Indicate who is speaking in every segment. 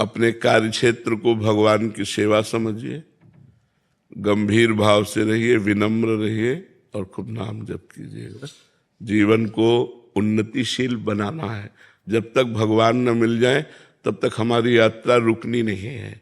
Speaker 1: अपने कार्य क्षेत्र को भगवान की सेवा समझिए, गंभीर भाव से रहिए, विनम्र रहिए और खूब नाम जप कीजिएगा। जीवन को उन्नतिशील बनाना है। जब तक भगवान न मिल जाए तब तक हमारी यात्रा रुकनी नहीं है।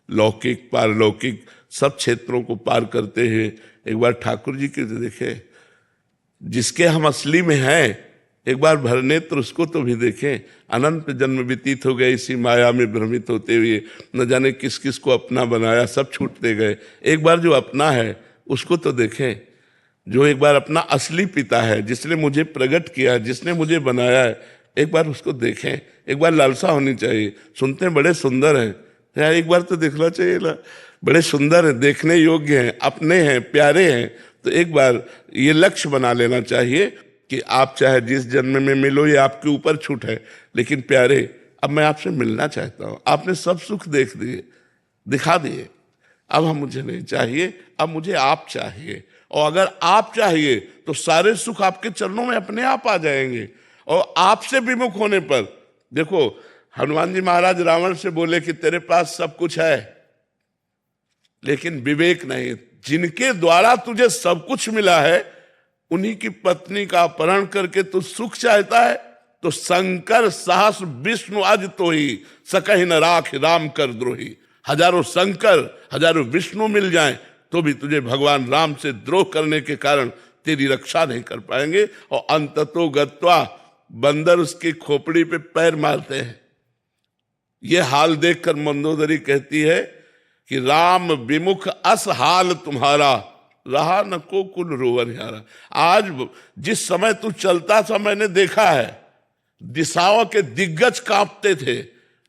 Speaker 1: लौकिक पारलौकिक सब क्षेत्रों को पार करते हुए एक बार ठाकुर जी के देखें, जिसके हम असली में हैं, एक बार भरनेत्र उसको तो भी देखें। अनंत जन्म व्यतीत हो गए इसी माया में भ्रमित होते हुए, न जाने किस किस को अपना बनाया, सब छूटते गए। एक बार जो अपना है उसको तो देखें, जो एक बार अपना असली पिता है, जिसने मुझे प्रकट किया, जिसने मुझे बनाया है, एक बार उसको देखें। एक बार लालसा होनी चाहिए। सुनते हैं बड़े सुंदर हैं यार, एक बार तो देखना चाहिए ना, बड़े सुंदर हैं, देखने योग्य हैं, अपने हैं, प्यारे हैं। तो एक बार ये लक्ष्य बना लेना चाहिए कि आप चाहे जिस जन्म में मिलो, ये आपके ऊपर छूट है, लेकिन प्यारे अब मैं आपसे मिलना चाहता हूँ। आपने सब सुख देख दिए, दिखा दिए, अब हम मुझे नहीं चाहिए, अब मुझे आप चाहिए। और अगर आप चाहिए तो सारे सुख आपके चरणों में अपने आप आ जाएंगे। और आपसे विमुख होने पर, देखो हनुमान जी महाराज रावण से बोले कि तेरे पास सब कुछ है लेकिन विवेक नहीं। जिनके द्वारा तुझे सब कुछ मिला है उन्हीं की पत्नी का अपहरण करके तू सुख चाहता है। तो शंकर सहस विष्णु आज तो ही सकहि न राख राम कर द्रोही। हजारों शंकर हजारों विष्णु मिल जाएं तो भी तुझे भगवान राम से द्रोह करने के कारण तेरी रक्षा नहीं कर पाएंगे। और अंततो गत्वा बंदर उसकी खोपड़ी पे पैर मारते हैं। ये हाल देखकर मंदोदरी कहती है कि राम विमुख अस हाल तुम्हारा, रहा न को कुल रोवन यारा। आज जिस समय तू चलता था मैंने देखा है, दिशाओं के दिग्गज कांपते थे।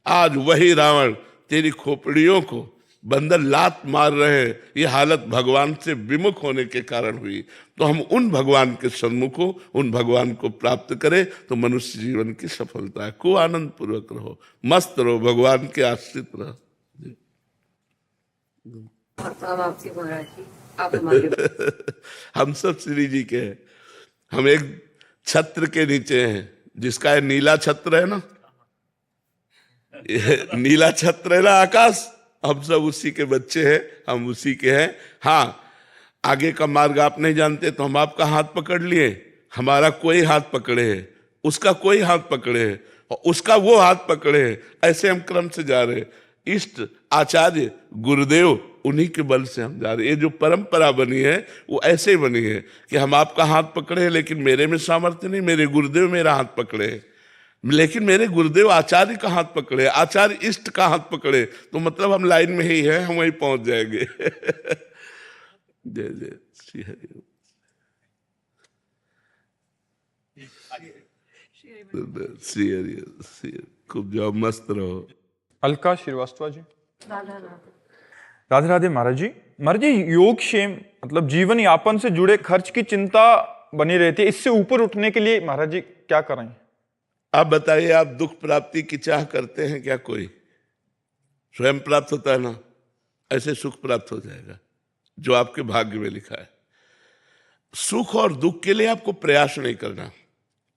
Speaker 1: आज वही रावण तेरी खोपड़ियों को बंदर लात मार रहे हैं। ये हालत भगवान से विमुख होने के कारण हुई। तो हम उन भगवान के सन्मुख हो, उन भगवान को प्राप्त करें तो मनुष्य जीवन की सफलता है। खूब आनंद पूर्वक रहो, मस्त रहो, भगवान के आश्रित रहो। हम सब श्री जी के हैं। हम एक छत्र के नीचे हैं, जिसका है नीला छत्र है ना, नीला छत्र है ना आकाश, हम सब उसी के बच्चे हैं, हम उसी के हैं। हाँ, आगे का मार्ग आप नहीं जानते तो हम आपका हाथ पकड़ लिए, हमारा कोई हाथ पकड़े है, उसका कोई हाथ पकड़े है और उसका वो हाथ पकड़े है। ऐसे हम क्रम से जा रहे हैं। इष्ट आचार्य गुरुदेव उन्हीं के बल से हम जा रहे हैं। ये जो परंपरा बनी है वो ऐसे ही बनी है कि हम आपका हाथ पकड़े हैं लेकिन मेरे में सामर्थ्य नहीं, मेरे गुरुदेव मेरा हाथ पकड़े हैं, लेकिन मेरे गुरुदेव आचार्य का हाथ पकड़े, आचार्य इष्ट का हाथ पकड़े, तो मतलब हम लाइन में ही हैं, हम वहीं पहुंच जाएंगे। जय जय श्री हरि। श्री हरि, खूब जाओ, मस्त रहो।
Speaker 2: अलका श्रीवास्तव जी। राधे राधे महाराज जी। महाराज जी, योग क्षेम मतलब जीवन यापन से जुड़े खर्च की चिंता बनी रहती है, इससे ऊपर उठने के लिए महाराज जी क्या करें?
Speaker 1: आप बताइए, आप दुख प्राप्ति की चाह करते हैं क्या? कोई स्वयं प्राप्त होता है ना, ऐसे सुख प्राप्त हो जाएगा जो आपके भाग्य में लिखा है। सुख और दुख के लिए आपको प्रयास नहीं करना,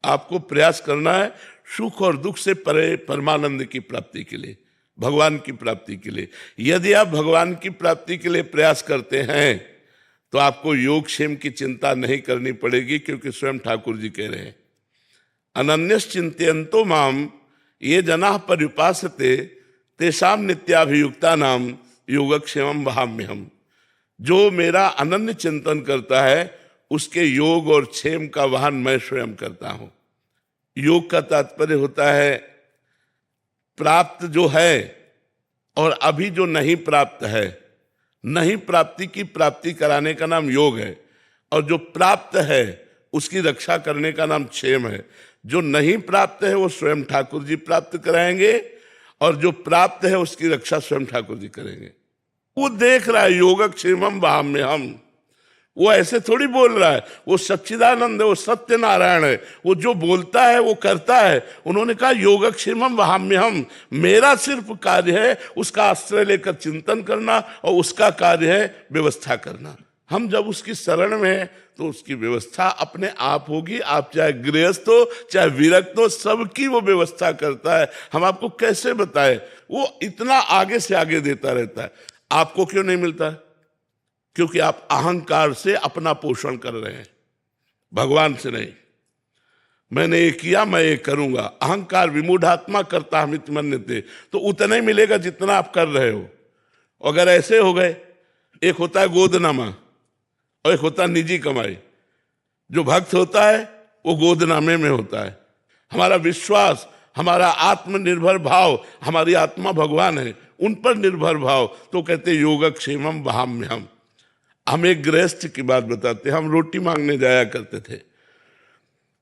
Speaker 1: आपको प्रयास करना है सुख और दुख से परे परमानंद की प्राप्ति के लिए, भगवान की प्राप्ति के लिए। यदि आप भगवान की प्राप्ति के लिए प्रयास करते हैं तो आपको योग क्षेम की चिंता नहीं करनी पड़ेगी, क्योंकि स्वयं ठाकुर जी कह रहे हैं अनन्यश्चिन्तयन्तो माम ये जनाः पर्युपासते तेषां नित्याभियुक्ता नाम योगक्षेमं वहाम्यहम्। जो मेरा अनन्य चिंतन करता है उसके योग और क्षेम का वाहन मैं स्वयं करता हूं। योग का तात्पर्य होता है प्राप्त जो है और अभी जो नहीं प्राप्त है, नहीं प्राप्ति की प्राप्ति कराने का नाम योग है, और जो प्राप्त है उसकी रक्षा करने का नाम क्षेम है। जो नहीं प्राप्त है वो स्वयं ठाकुर जी प्राप्त कराएंगे, और जो प्राप्त है उसकी रक्षा स्वयं ठाकुर जी करेंगे। वो देख रहा है योगक्षेमं वहाम्यहम्, वो ऐसे थोड़ी बोल रहा है, वो सच्चिदानंद है, वो सत्य नारायण है, वो जो बोलता है वो करता है। उन्होंने कहा योगक्षेमं वहाम्यहम्, मेरा सिर्फ कार्य है उसका आश्रय लेकर चिंतन करना और उसका कार्य है व्यवस्था करना। हम जब उसकी शरण में हैं तो उसकी व्यवस्था अपने आप होगी। आप चाहे गृहस्थ हो चाहे विरक्त हो, सबकी वो व्यवस्था करता है। हम आपको कैसे बताएं, वो इतना आगे से आगे देता रहता है। आपको क्यों नहीं मिलता? क्योंकि आप अहंकार से अपना पोषण कर रहे हैं, भगवान से नहीं। मैंने ये किया, मैं ये करूंगा। अहंकार विमूढ़ात्मा करता हमित मन्यते, तो उतना ही मिलेगा जितना आप कर रहे हो। अगर ऐसे हो गए, एक होता है गोदनामा और एक होता है निजी कमाई। जो भक्त होता है वो गोदनामे में होता है। हमारा विश्वास, हमारा आत्मनिर्भर भाव, हमारी आत्मा भगवान है, उन पर निर्भर भाव, तो कहते योगक्षेमम वहाम्यहम्। हम एक गृहस्थ की बात बताते हैं। हम रोटी मांगने जाया करते थे,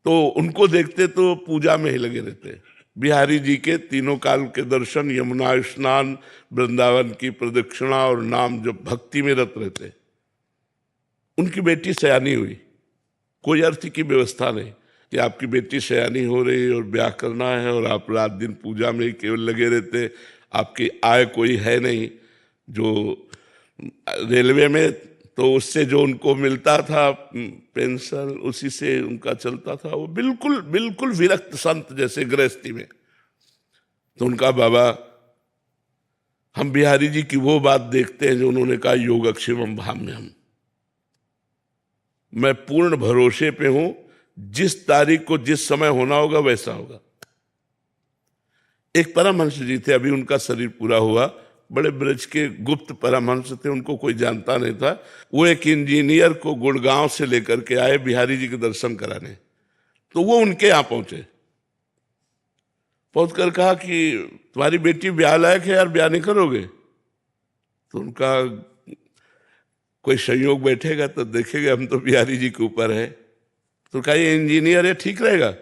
Speaker 1: तो उनको देखते तो पूजा में ही लगे रहते। बिहारी जी के तीनों काल के दर्शन, यमुना स्नान, वृंदावन की प्रदक्षिणा और नाम जब भक्ति में रत रहते। उनकी बेटी सयानी हुई, कोई अर्थ की व्यवस्था नहीं कि आपकी बेटी सयानी हो रही है और ब्याह करना है और आप रात दिन पूजा में ही केवल लगे रहते। आपकी आय कोई है नहीं। जो रेलवे में तो उससे जो उनको मिलता था पेंशन, उसी से उनका चलता था। वो बिल्कुल बिल्कुल विरक्त संत जैसे गृहस्थी में। तो उनका बाबा, हम बिहारी जी की वो बात देखते हैं जो उन्होंने कहा योगक्षेमम वहाम्यहम्। मैं पूर्ण भरोसे पे हूं, जिस तारीख को जिस समय होना होगा वैसा होगा। एक परमहंस जी थे, अभी उनका शरीर पूरा हुआ, बड़े ब्रज के गुप्त परमहंस थे, उनको कोई जानता नहीं था। वो एक इंजीनियर को गुड़गांव से लेकर के आए बिहारी जी के दर्शन कराने। तो वो उनके यहाँ पहुंचे, पहुंच कर कहा कि तुम्हारी बेटी ब्याह लायक है यार, ब्याह नहीं करोगे? तो उनका कोई संयोग बैठेगा तो देखेगा, हम तो बिहारी जी के ऊपर है। तो कहा ये इंजीनियर है, ठीक रहेगा?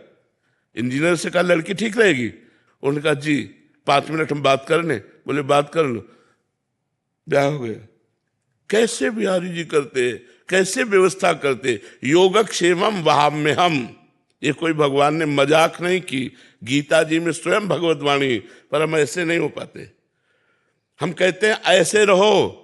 Speaker 1: इंजीनियर से कहा लड़की ठीक रहेगी? उन्होंने कहा जी 5 मिनट हम बात कर लें। बोले बात कर लो, ब्याह हो गया। कैसे बिहारी जी करते, कैसे व्यवस्था करते? योगक्षेमम वहाम्यहम्। ये कोई भगवान ने मजाक नहीं की, गीता जी में स्वयं भगवत वाणी, पर हम ऐसे नहीं हो पाते। हम कहते हैं ऐसे रहो,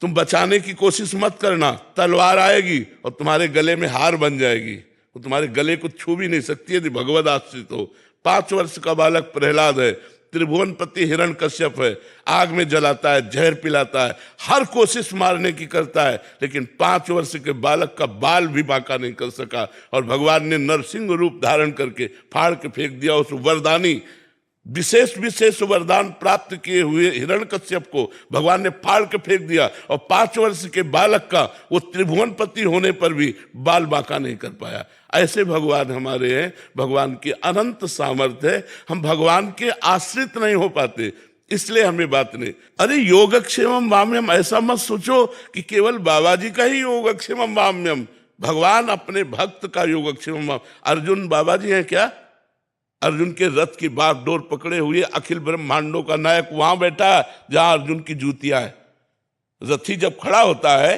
Speaker 1: तुम बचाने की कोशिश मत करना, तलवार आएगी और तुम्हारे गले में हार बन जाएगी, वो तुम्हारे गले को छू भी नहीं सकती यदि भगवत आश्रित हो। 5 वर्ष का बालक प्रहलाद है, त्रिभुवनपति हिरण्यकश्यप है, आग में जलाता है, जहर पिलाता है, हर कोशिश मारने की करता है, लेकिन 5 वर्ष के बालक का बाल भी बांका नहीं कर सका। और भगवान ने नरसिंह रूप धारण करके फाड़ के फेंक दिया उस वरदानी, विशेष विशेष वरदान प्राप्त किए हुए हिरण्यकश्यप को भगवान ने फाड़ के फेंक दिया। और 5 वर्ष के बालक का वो त्रिभुवनपति होने पर भी बाल बांका नहीं कर पाया। ऐसे भगवान हमारे हैं, भगवान की अनंत सामर्थ्य है। हम भगवान के आश्रित नहीं हो पाते, इसलिए हमें बात नहीं। अरे योगक्षेमम वाम्यम, ऐसा मत सोचो कि केवल बाबा जी का ही योगक्षेमम वाम्यम। भगवान अपने भक्त का योगक्षेमम। अर्जुन बाबा जी हैं क्या? अर्जुन के रथ की बागडोर पकड़े हुए अखिल ब्रह्मांडों का नायक वहां बैठा जहां अर्जुन की जूतियां है। रथी जब खड़ा होता है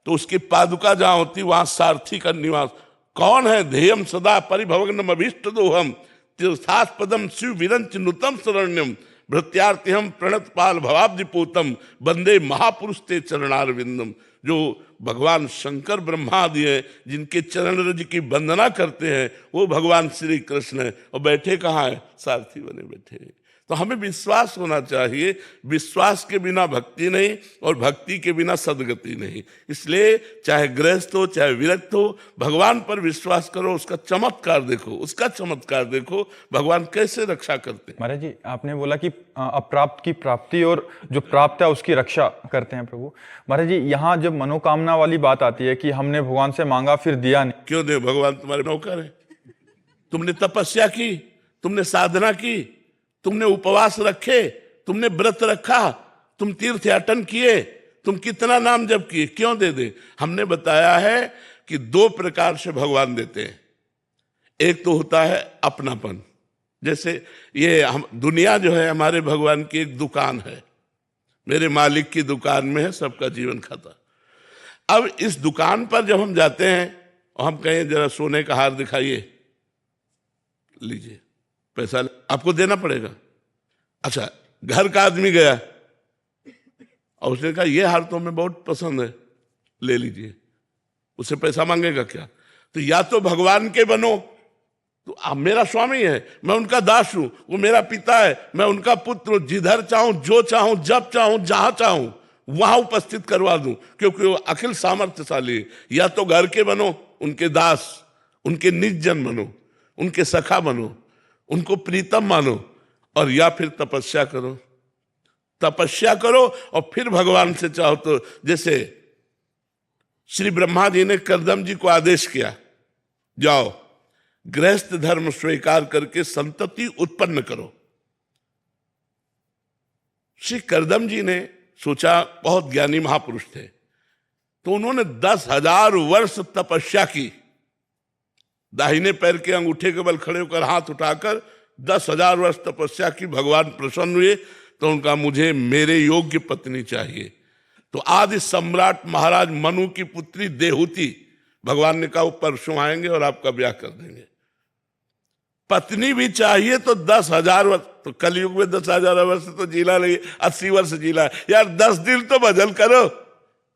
Speaker 1: तो उसकी पादुका जहां होती वहां सारथी का निवास। कौन है? ध्येयम सदा परिभवग्नम अभीष्ट दोहम तीर्थास्पदम शिव विरंच नुतम शरण्यम भृत्यार्तिहम प्रणत पाल भवाब्दिपूतम वंदे महापुरुष ते चरणारविंदम। जो भगवान शंकर ब्रह्मादि हैं, जिनके चरण रज की वंदना करते हैं, वो भगवान श्री कृष्ण है। और बैठे कहाँ है? सारथी बने बैठे हैं। तो हमें विश्वास होना चाहिए, विश्वास के बिना भक्ति नहीं और भक्ति के बिना सदगति नहीं। इसलिए चाहे गृहस्थ हो चाहे विरक्त हो, भगवान पर विश्वास करो, उसका चमत्कार देखो, उसका चमत्कार देखो, भगवान कैसे रक्षा करते हैं।
Speaker 2: महाराज जी, आपने बोला कि अप्राप्त की प्राप्ति और जो प्राप्त है उसकी रक्षा करते हैं प्रभु। महाराज जी, यहाँ जब मनोकामना वाली बात आती है कि हमने भगवान से मांगा फिर दिया नहीं,
Speaker 1: क्यों दे? भगवान तुम्हारे नौकर है। तुमने तपस्या की, तुमने साधना की, तुमने उपवास रखे, तुमने व्रत रखा, तुम तीर्थयाटन किए, तुम कितना नाम जप किए, क्यों दे दे? हमने बताया है कि 2 प्रकार से भगवान देते हैं। एक तो होता है अपनापन, जैसे ये हम दुनिया जो है हमारे भगवान की एक दुकान है, मेरे मालिक की दुकान में है सबका जीवन खाता। अब इस दुकान पर जब हम जाते हैं और हम कहें जरा सोने का हार दिखाइए, लीजिए, पैसा आपको देना पड़ेगा। अच्छा, घर का आदमी गया और उसने कहा ये हार तो हमें बहुत पसंद है, ले लीजिए, उससे पैसा मांगेगा क्या? तो या तो भगवान के बनो, तो आप मेरा स्वामी है, मैं उनका दास हूं, वो मेरा पिता है, मैं उनका पुत्र हूं, जिधर चाहूं, जो चाहूं, जब चाहूं, जहां चाहूं वहां उपस्थित करवा दूं, क्योंकि वो अखिल सामर्थ्यशाली है। या तो घर के बनो, उनके दास, उनके निज जन बनो, उनके सखा बनो, उनको प्रीतम मानो, और या फिर तपस्या करो। तपस्या करो और फिर भगवान से चाहो तो, जैसे श्री ब्रह्मा जी ने कर्दम जी को आदेश किया, जाओ गृहस्थ धर्म स्वीकार करके संतति उत्पन्न करो। श्री कर्दम जी ने सोचा, बहुत ज्ञानी महापुरुष थे, तो उन्होंने 10,000 वर्ष तपस्या की। दाहिने पैर के अंगूठे के बल खड़े होकर हाथ उठाकर 10,000 वर्ष तपस्या की। भगवान प्रसन्न हुए तो उनका, मुझे मेरे योग्य पत्नी चाहिए। तो आदि सम्राट महाराज मनु की पुत्री देहूति, भगवान ने कहा वो परसों आएंगे और आपका ब्याह कर देंगे। पत्नी भी चाहिए तो 10,000 वर्ष, तो कलयुग में 10,000 वर्ष तो जीला नहीं, 80 वर्ष जीला यार। 10 दिन तो भजन करो,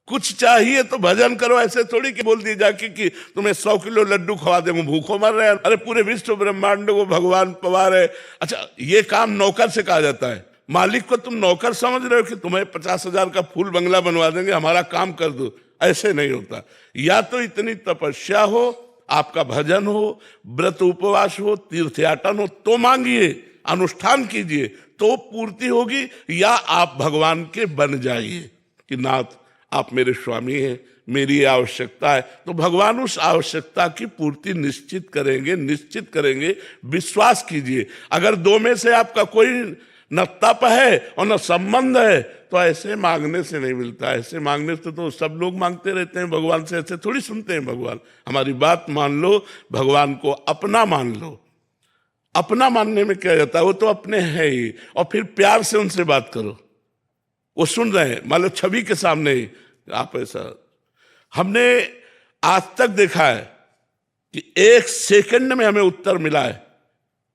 Speaker 1: कुछ चाहिए तो भजन करो। ऐसे थोड़ी कि बोल दिए जाके कि तुम्हें 100 किलो लड्डू खवा दे, भूखों मर रहे हैं। अरे पूरे विश्व ब्रह्मांड को भगवान पवा रहे। अच्छा, ये काम नौकर से कहा जाता है। मालिक को तुम नौकर समझ रहे हो कि तुम्हें 50,000 का फूल बंगला बनवा देंगे, हमारा काम कर दो, ऐसे नहीं होता। या तो इतनी तपस्या हो, आपका भजन हो, व्रत उपवास हो, तीर्थयाटन हो, तो मांगिए, अनुष्ठान कीजिए तो पूर्ति होगी। या आप भगवान के बन जाइए कि नाथ आप मेरे स्वामी हैं, मेरी आवश्यकता है, तो भगवान उस आवश्यकता की पूर्ति निश्चित करेंगे, निश्चित करेंगे। विश्वास कीजिए। अगर दो में से आपका कोई न तप है और न संबंध है, तो ऐसे मांगने से नहीं मिलता। ऐसे मांगने से तो सब लोग मांगते रहते हैं भगवान से, ऐसे थोड़ी सुनते हैं भगवान। हमारी बात मान लो, भगवान को अपना मान लो। अपना मानने में क्या जाता है, वो तो अपने है ही। और फिर प्यार से उनसे बात करो, वो सुन रहे हैं, मान लो छवि के सामने ही आप ऐसा। हमने आज तक देखा है कि 1 सेकंड में हमें उत्तर मिला है।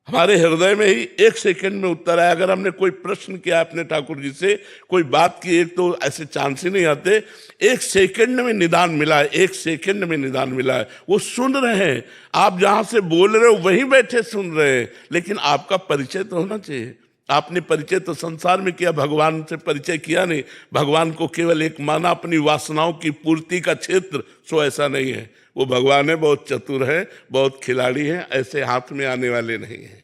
Speaker 1: हमारे हृदय में ही 1 सेकंड में उत्तर आया। अगर हमने कोई प्रश्न किया अपने ठाकुर जी से, कोई बात की, एक तो ऐसे चांस ही नहीं आते, 1 सेकंड में निदान मिला है। 1 सेकंड में निदान मिला है। वो सुन रहे हैं, आप जहां से बोल रहे हो वहीं बैठे सुन रहे हैं। लेकिन आपका परिचय तो होना चाहिए। आपने परिचय तो संसार में किया, भगवान से परिचय किया नहीं। भगवान को केवल एक माना अपनी वासनाओं की पूर्ति का क्षेत्र। सो ऐसा नहीं है, वो भगवान है, बहुत चतुर है, बहुत खिलाड़ी है, ऐसे हाथ में आने वाले नहीं है।